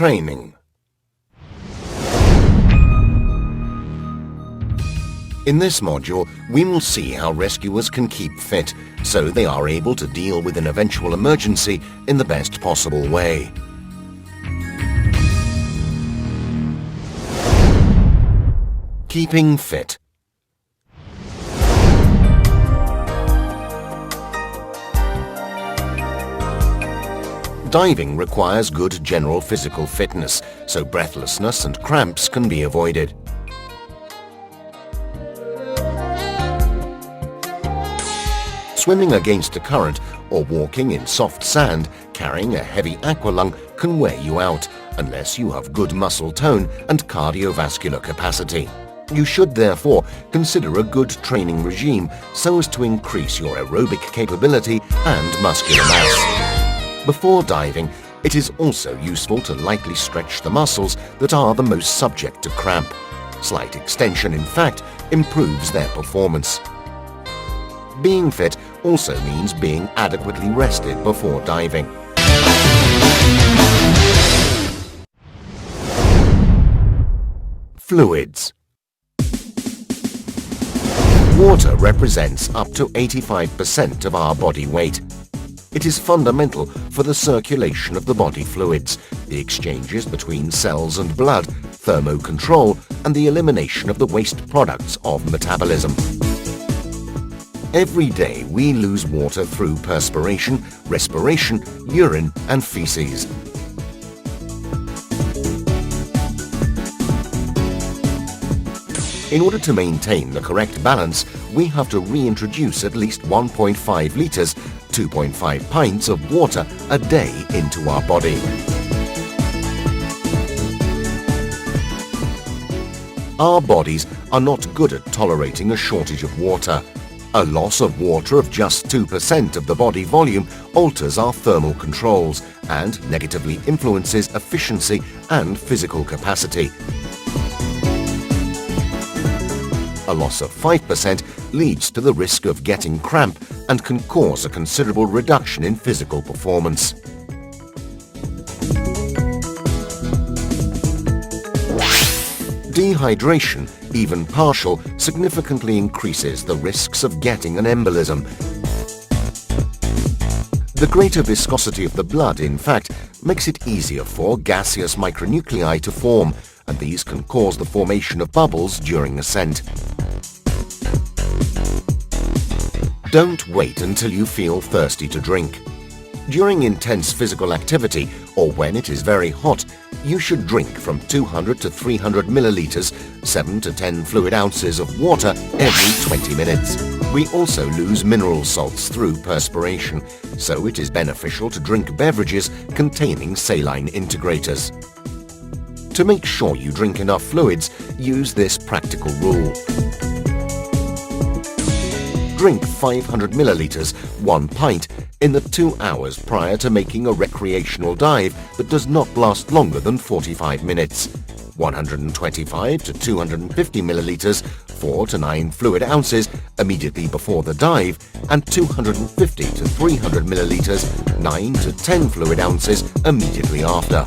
Training. In this module, we will see how rescuers can keep fit so they are able to deal with an eventual emergency in the best possible way. Keeping fit. Diving requires good general physical fitness, so breathlessness and cramps can be avoided. Swimming against a current or walking in soft sand carrying a heavy aqualung can wear you out unless you have good muscle tone and cardiovascular capacity. You should therefore consider a good training regime so as to increase your aerobic capability and muscular mass. Before diving, it is also useful to lightly stretch the muscles that are the most subject to cramp. Slight extension, in fact, improves their performance. Being fit also means being adequately rested before diving. Fluids. Water represents up to 85% of our body weight. It is fundamental for the circulation of the body fluids, the exchanges between cells and blood, thermocontrol, and the elimination of the waste products of metabolism. Every day we lose water through perspiration, respiration, urine, and feces. In order to maintain the correct balance, we have to reintroduce at least 1.5 litres, 2.5 pints of water a day into our body. Our bodies are not good at tolerating a shortage of water. A loss of water of just 2% of the body volume alters our thermal controls and negatively influences efficiency and physical capacity. A loss of 5% leads to the risk of getting cramp and can cause a considerable reduction in physical performance. Dehydration, even partial, significantly increases the risks of getting an embolism. The greater viscosity of the blood, in fact, makes it easier for gaseous micronuclei to form, and these can cause the formation of bubbles during ascent. Don't wait until you feel thirsty to drink. During intense physical activity or when it is very hot, you should drink from 200 to 300 milliliters, 7 to 10 fluid ounces of water every 20 minutes. We also lose mineral salts through perspiration, so it is beneficial to drink beverages containing saline integrators. To make sure you drink enough fluids, use this practical rule. Drink 500 milliliters, 1 pint, in the 2 hours prior to making a recreational dive that does not last longer than 45 minutes. 125 to 250 milliliters, 4 to 9 fluid ounces immediately before the dive, and 250 to 300 milliliters, 9 to 10 fluid ounces immediately after.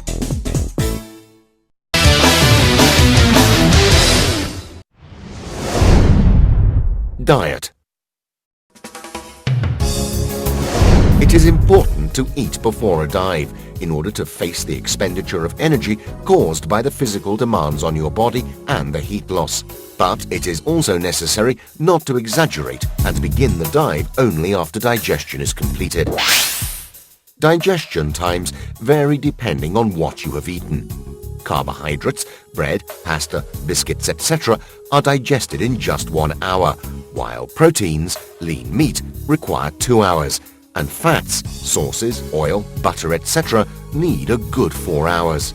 Diet. It is important to eat before a dive in order to face the expenditure of energy caused by the physical demands on your body and the heat loss. But it is also necessary not to exaggerate and begin the dive only after digestion is completed. Digestion times vary depending on what you have eaten. Carbohydrates, bread, pasta, biscuits, etc. are digested in just 1 hour, while proteins, lean meat, require 2 hours, and fats, sauces, oil, butter, etc. need a good 4 hours.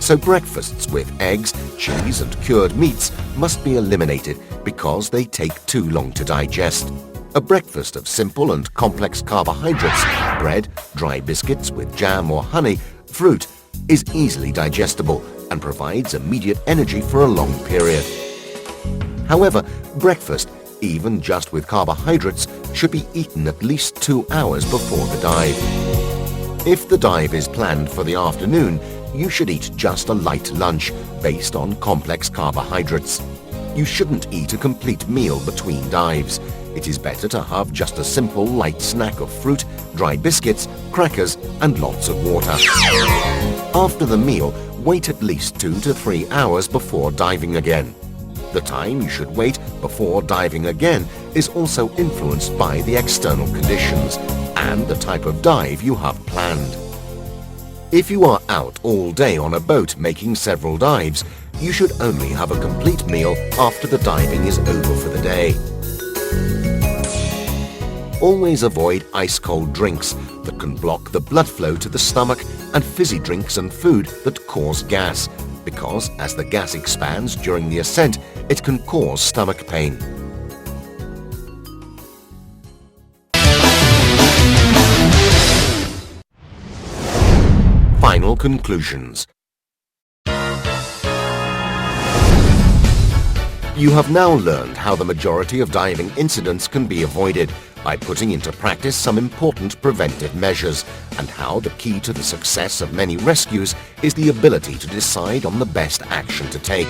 So breakfasts with eggs, cheese and cured meats must be eliminated because they take too long to digest. A breakfast of simple and complex carbohydrates, bread, dry biscuits with jam or honey, fruit, is easily digestible and provides immediate energy for a long period. However, breakfast, even just with carbohydrates, should be eaten at least 2 hours before the dive. If the dive is planned for the afternoon, you should eat just a light lunch based on complex carbohydrates. You shouldn't eat a complete meal between dives. It is better to have just a simple light snack of fruit, dry biscuits, crackers, and lots of water. After the meal, wait at least 2 to 3 hours before diving again. The time you should wait before diving again is also influenced by the external conditions and the type of dive you have planned. If you are out all day on a boat making several dives, you should only have a complete meal after the diving is over for the day. Always avoid ice-cold drinks that can block the blood flow to the stomach and fizzy drinks and food that cause gas, because as the gas expands during the ascent, it can cause stomach pain. Final conclusions. You have now learned how the majority of diving incidents can be avoided by putting into practice some important preventive measures, and how the key to the success of many rescues is the ability to decide on the best action to take.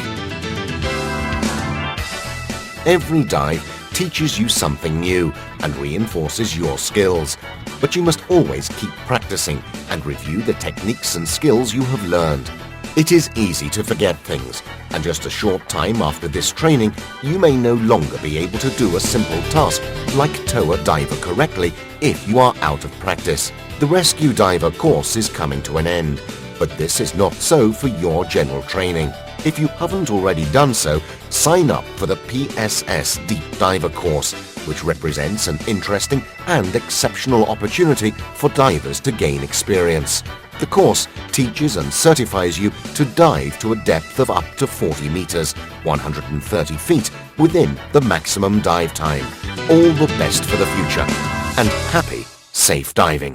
Every dive teaches you something new and reinforces your skills, but you must always keep practicing and review the techniques and skills you have learned. It is easy to forget things, and just a short time after this training, you may no longer be able to do a simple task like tow a diver correctly if you are out of practice. The Rescue Diver course is coming to an end, but this is not so for your general training. If you haven't already done so, sign up for the PSS Deep Diver course, which represents an interesting and exceptional opportunity for divers to gain experience. The course teaches and certifies you to dive to a depth of up to 40 meters, 130 feet, within the maximum dive time. All the best for the future, and happy, safe diving.